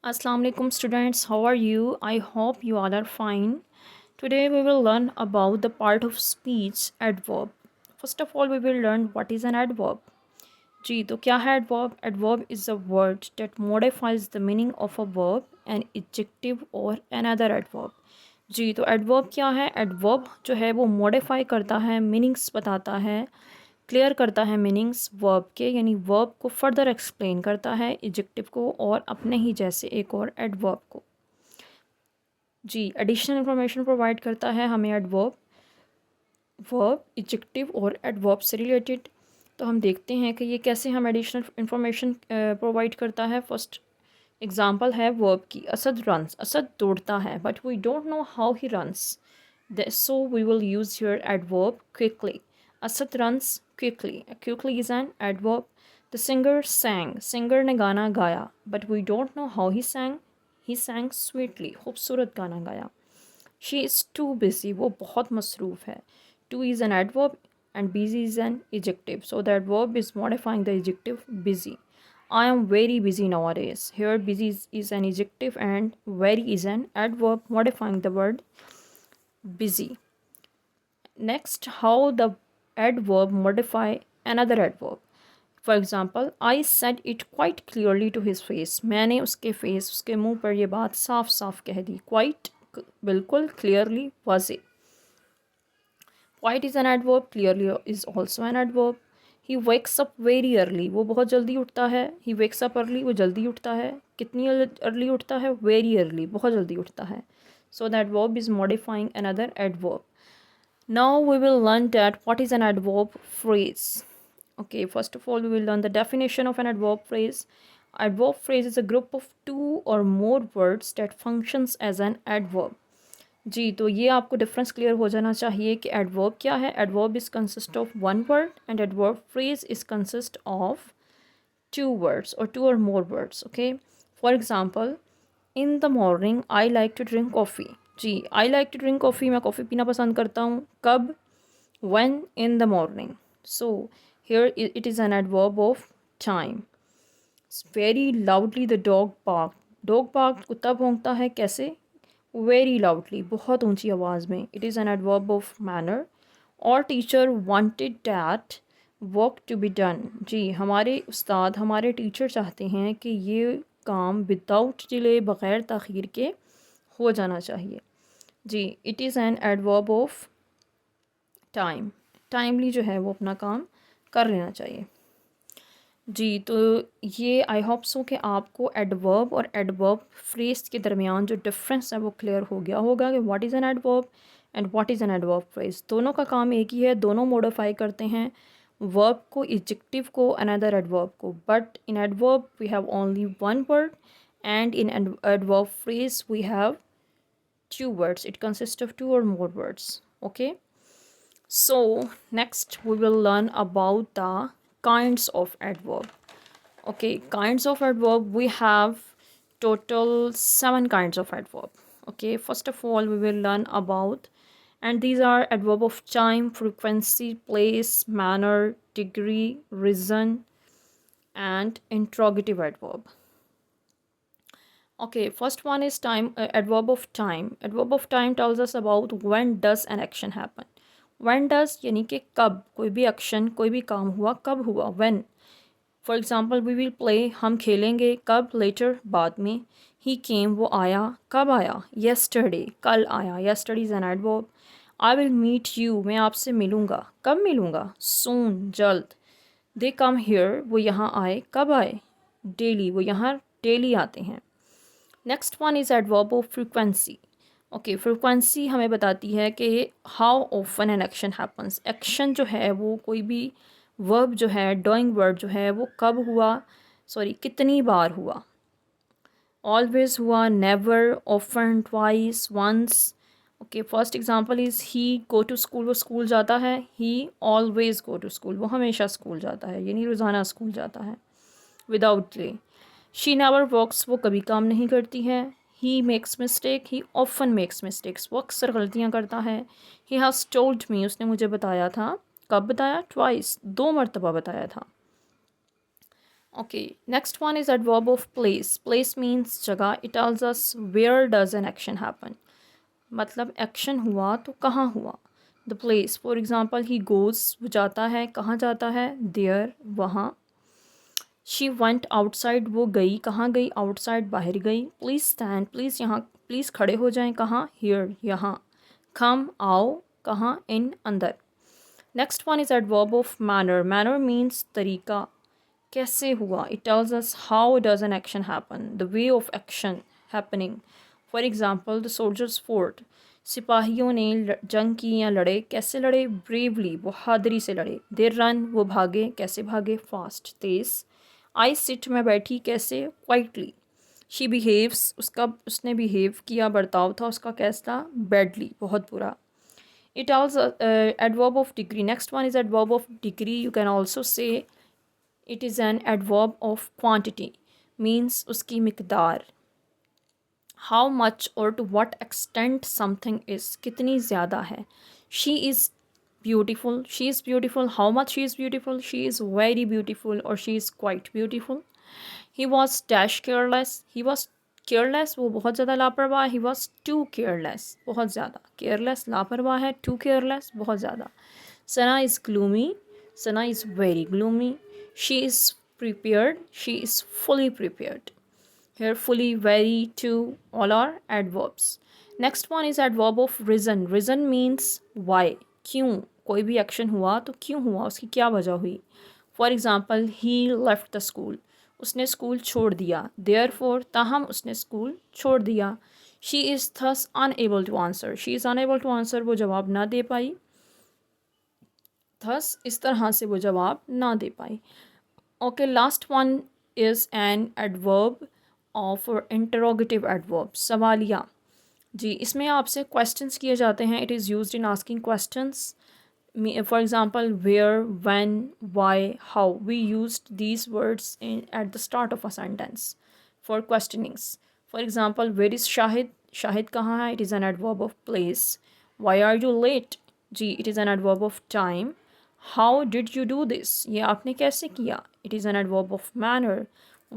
Assalamu alaikum students, how are you? I hope you all are fine. Today we will learn about the part of speech adverb. First of all we will learn what is an adverb. जी तो क्या है adverb? Adverb is a word that modifies the meaning of a verb, an adjective or another adverb. जी तो adverb क्या है? Adverb जो है वो modify करता है, meanings बताता है, क्लियर करता है मीनिंग्स वर्ब के, यानी वर्ब को फर्दर एक्सप्लेन करता है, एडजेक्टिव को और अपने ही जैसे एक और एडवर्ब को। जी एडिशनल इंफॉर्मेशन प्रोवाइड करता है हमें एडवर्ब, वर्ब, एडजेक्टिव और एडवर्ब से रिलेटेड। तो हम देखते हैं कि ये कैसे हम एडिशनल इंफॉर्मेशन प्रोवाइड करता है। फर्स्ट एग्जांपल है वर्ब की, असद रन्स, असद दौड़ता है, but we don't know how he runs, so we will use your adverb quickly. Asad runs quickly, quickly is an adverb. The singer sang, singer ने गाना गाया, but we don't know how he sang sweetly, खूबसूरत गाना गाया। She is too busy, वो बहुत मसरूफ़ है। Two is an adverb and busy is an adjective, so the adverb is modifying the adjective busy. I am very busy nowadays. Here busy is an adjective and very is an adverb modifying the word busy. Next, how the adverb modify another adverb. For example, I said it quite clearly to his face. मैंने उसके face, उसके मुंह पर ये बात साफ साफ कह दी। Quite, बिल्कुल, clearly, वाज़े। Quite is an adverb, clearly is also an adverb. He wakes up very early, वो बहुत जल्दी उठता है। He wakes up early, वो जल्दी उठता है। कितनी early उठता है? Very early, बहुत जल्दी उठता है। So the adverb is modifying another adverb. Now we will learn that what is an adverb phrase. Okay, first of all we will learn the definition of an adverb phrase. Adverb phrase is a group of two or more words that functions as an adverb. जी तो ये आपको difference clear हो जाना चाहिए कि adverb क्या है। Adverb is consist of one word and adverb phrase is consist of two words or two or more words. Okay, for example, in the morning I like to drink coffee. जी, I like to drink coffee, मैं coffee पीना पसंद करता हूँ। कब? When, in the morning. So here it is an adverb of time. Very loudly the dog bark, dog bark, कुत्ता भौंकता है, कैसे? वेरी लाउडली, बहुत ऊंची आवाज़ में। It is an adverb of manner. और teacher wanted that work to be done. जी, हमारे उस्ताद, हमारे टीचर चाहते हैं कि ये काम विदाउट डिले, बग़ैर ताख़ीर के हो जाना चाहिए। जी, it is an adverb of time. Timely जो है वो अपना काम कर लेना चाहिए। जी तो ये आई होप सो कि आपको एडवर्ब और एडवर्ब फ्रेज के दरमियान जो डिफरेंस है वो क्लियर हो गया होगा कि what is an adverb and what is an adverb phrase. दोनों का काम एक ही है, दोनों मॉडिफाई करते हैं वर्ब को, एडजेक्टिव को, अनदर एडवर्ब को। But in adverb we have only one word and in adverb phrase we have two words. It consists of two or more words. Okay, so next we will learn about the kinds of adverb. Okay, kinds of adverb, we have total 7 kinds of adverb. Okay, first of all we will learn about, and these are adverb of time, frequency, place, manner, degree, reason and interrogative adverb. Okay, first one is time, adverb of time. Adverb of time tells us about when does an action happen. When does यानी कि कब कोई भी action, कोई भी काम हुआ, कब हुआ, when. For example, we will play, हम खेलेंगे, कब? लेटर, बाद में। ही केम, वो आया, कब आया? येस्टरडे, कल आया। Yesterday is an adverb. I will meet you, मैं आपसे मिलूँगा, कब मिलूँगा? सून, जल्द। दे कम हेयर, वो यहाँ आए, कब आए? डेली, वो यहाँ डेली आते हैं। Next one is adverb of frequency. Okay, frequency हमें बताती है कि how often an action happens. Action जो है वो कोई भी वर्ब जो है, डूइंग वर्ब जो है वो कब हुआ, सॉरी कितनी बार हुआ। ऑलवेज हुआ, never, often, twice, once. Okay, first example is he go to school, वो स्कूल जाता है। He always go to school, वो हमेशा स्कूल जाता है, यानी रोज़ाना स्कूल जाता है without delay. She never works, वो कभी काम नहीं करती है। He makes mistake, he often makes mistakes, वो अक्सर गलतियाँ करता है। ही हैज़ टोल्ड मी, उसने मुझे बताया था, कब बताया? ट्वाइस, 2 मरतबा बताया था। Okay, next one is adverb of place. Place means जगह. It tells us where does an action happen. मतलब एक्शन हुआ तो कहाँ हुआ. The place, for example he goes, वो जाता है. कहाँ जाता है? देयर, वहाँ. शी वेंट आउटसाइड, वो गई. कहाँ गई? आउटसाइड, बाहर गई. प्लीज़ स्टैंड, प्लीज़ यहाँ, प्लीज़ खड़े हो जाएं. कहाँ? हियर, यहाँ. कम, आओ. कहाँ? इन, अंदर. Next one is adverb of manner. Manner means तरीका. कैसे हुआ? It tells us how does an action happen, the way of action happening. For example the soldiers fort, सिपाहियों ने जंग की या लड़े. कैसे लड़े? ब्रेवली, बहादुरी से लड़े. दे रन, वो भागे. कैसे भागे? फास्ट, तेज़. आई सिट, मैं बैठी. कैसे? क्वाइटली. शी बिहेव्स, उसने बिहेव किया, बर्ताव था उसका कैसा? बैडली, बहुत बुरा. It also adverb of degree. Next one is adverb of degree. You can also say it is an adverb of quantity. Means उसकी मिकदार. How much or to what extent something is. कितनी ज़्यादा है. She is beautiful. She is beautiful. How much she is beautiful? She is very beautiful or she is quite beautiful. He was dash careless. He was careless, वो बहुत ज़्यादा लापरवाह. He was to careless, बहुत ज़्यादा. Careless लापरवाह है. To careless, बहुत ज़्यादा. Sana is gloomy. Sana is very gloomy. She is prepared. She is fully prepared. Here fully, very, to, all are adverbs. Next one is adverb of reason. Reason means why. क्यों. कोई भी action हुआ तो क्यों हुआ, उसकी क्या वजह हुई. For example he left the school, उसने स्कूल छोड़ दिया. देयरफॉर, ताहम उसने स्कूल छोड़ दिया. She is thus unable to answer. She is unable to answer, वो जवाब ना दे पाई. थस, इस तरह से वो जवाब ना दे पाई. Okay, last one is an adverb of interrogative adverb. सवालिया. जी, इसमें आपसे क्वेश्चंस किए जाते हैं. It is used in asking questions. For example, where, when, why, how. We used these words at the start of a sentence for questionings. For example, where is Shahid? Shahid कहाँ है? It is an adverb of place. Why are you late? Ji, it is an adverb of time. How did you do this? ये आपने कैसे किया? It is an adverb of manner.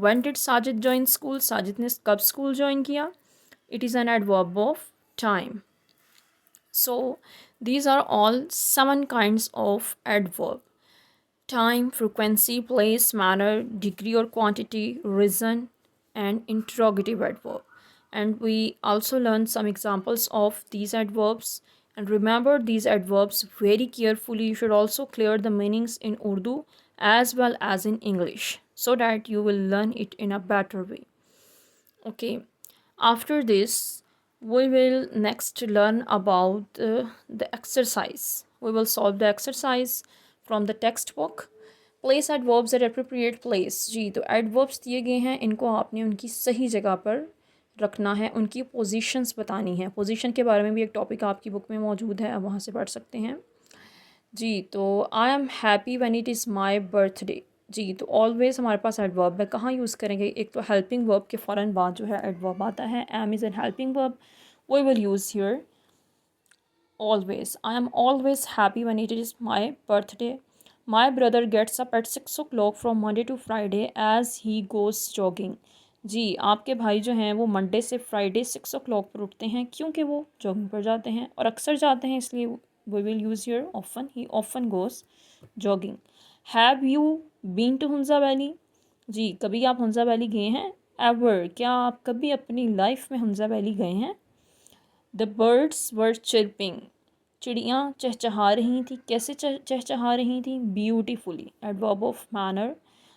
When did Sajid join school? Sajid ने कब school join किया? It is an adverb of time. So these are all 7 kinds of adverb: time, frequency, place, manner, degree or quantity, reason, and interrogative adverb. And we also learned some examples of these adverbs. And remember these adverbs very carefully. You should also clear the meanings in Urdu as well as in English so that you will learn it in a better way. Okay, after this we will next learn about the exercise. We will solve the exercise from the textbook. Place adverbs at appropriate place. जी, तो adverbs दिए गए हैं, इनको आपने उनकी सही जगह पर रखना है. उनकी पोजीशंस बतानी है. पोजीशन के बारे में भी एक टॉपिक आपकी बुक में मौजूद है, आप वहाँ से पढ़ सकते हैं. जी, तो I am happy when it is my birthday. जी, तो ऑलवेज़ हमारे पास एडवर्ब है. कहाँ यूज़ करेंगे? एक तो हेल्पिंग वर्ब के फ़ौरन बाद जो है एडवर्ब आता है. Am is an helping verb. We will use here always. I am always happy when it is my birthday. My brother gets up at 6 o'clock from Monday to Friday as he goes jogging. जी, आपके भाई जो हैं वो Monday से Friday 6 o'clock पर उठते हैं क्योंकि वो जॉगिंग पर जाते हैं, और अक्सर जाते हैं, इसलिए we will use here often. He often goes jogging. Have you been to Hunza Valley? जी, कभी आप हुंजा वैली गए हैं? Ever, क्या आप कभी अपनी लाइफ में हुंजा वैली गए हैं? The birds were chirping. चिड़ियाँ चहचहा रही थी. कैसे चहचहा रही थी? Beautifully. Adverb of manner.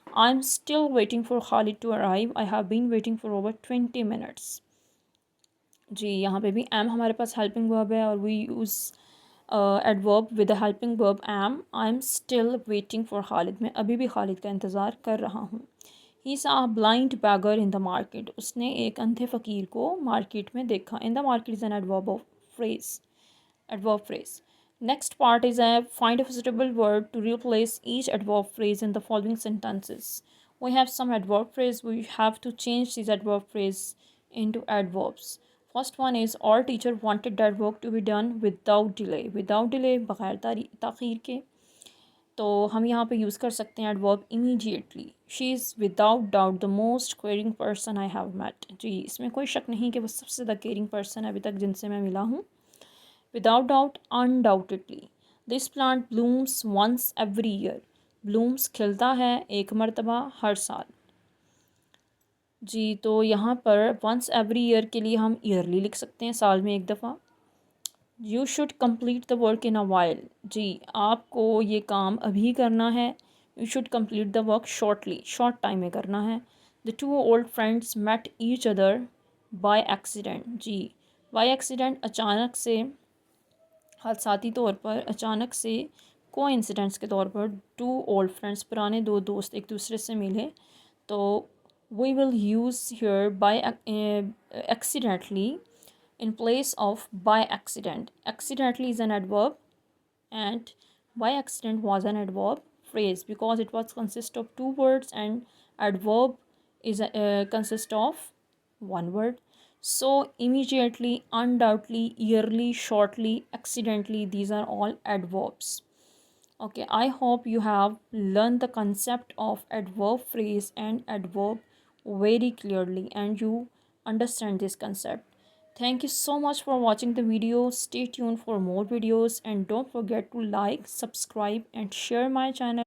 I'm still waiting for Khalid to arrive. I have been waiting for over 20 minutes. जी, यहाँ पे भी am हमारे पास helping verb है और we use adverb with the helping verb am. I'm still waiting for Khalid. मैं अभी भी खालिद का इंतज़ार कर रहा हूँ. He saw a blind beggar in the market. उसने एक अंधे फ़कीर को मार्केट में देखा. In the market is an adverb of phrase. Adverb phrase. Next part is a find a suitable word to replace each adverb phrase in the following sentences. We have some adverb phrase. We have to change these adverb phrase into adverbs. First one is our teacher wanted that work to be done without delay. Without delay, बग़ैर ताख़ीर के. तो हम यहाँ पे use कर सकते हैं adverb immediately. She is without doubt the most caring person I have met. जी, इसमें कोई शक नहीं कि वो सबसे ज़्यादा केयरिंग पर्सन है अभी तक जिनसे मैं मिला हूँ। Without doubt, undoubtedly. This plant blooms once every year. Blooms खिलता है एक मरतबा हर साल। जी, तो यहाँ पर वंस एवरी ईयर के लिए हम ईयरली लिख सकते हैं, साल में एक दफ़ा। You should complete the work in a while. जी, आपको ये काम अभी करना है। You should complete the work shortly, short time में करना है। The two old friends met each other by accident. जी, बाय एक्सीडेंट अचानक से, हादसाती तौर पर, अचानक से, कोइंसिडेंस के तौर पर। टू ओल्ड फ्रेंड्स, पुराने दो दोस्त एक दूसरे से मिले। तो we will use here by accidentally in place of by accident. Accidentally is an adverb, and by accident was an adverb phrase because it was consist of two words, and adverb is consist of one word. So immediately, undoubtedly, yearly, shortly, accidentally, these are all adverbs. Okay, I hope you have learned the concept of adverb phrase and adverb very clearly and you understand this concept. Thank you so much for watching the video. Stay tuned for more videos and don't forget to like, subscribe and share my channel.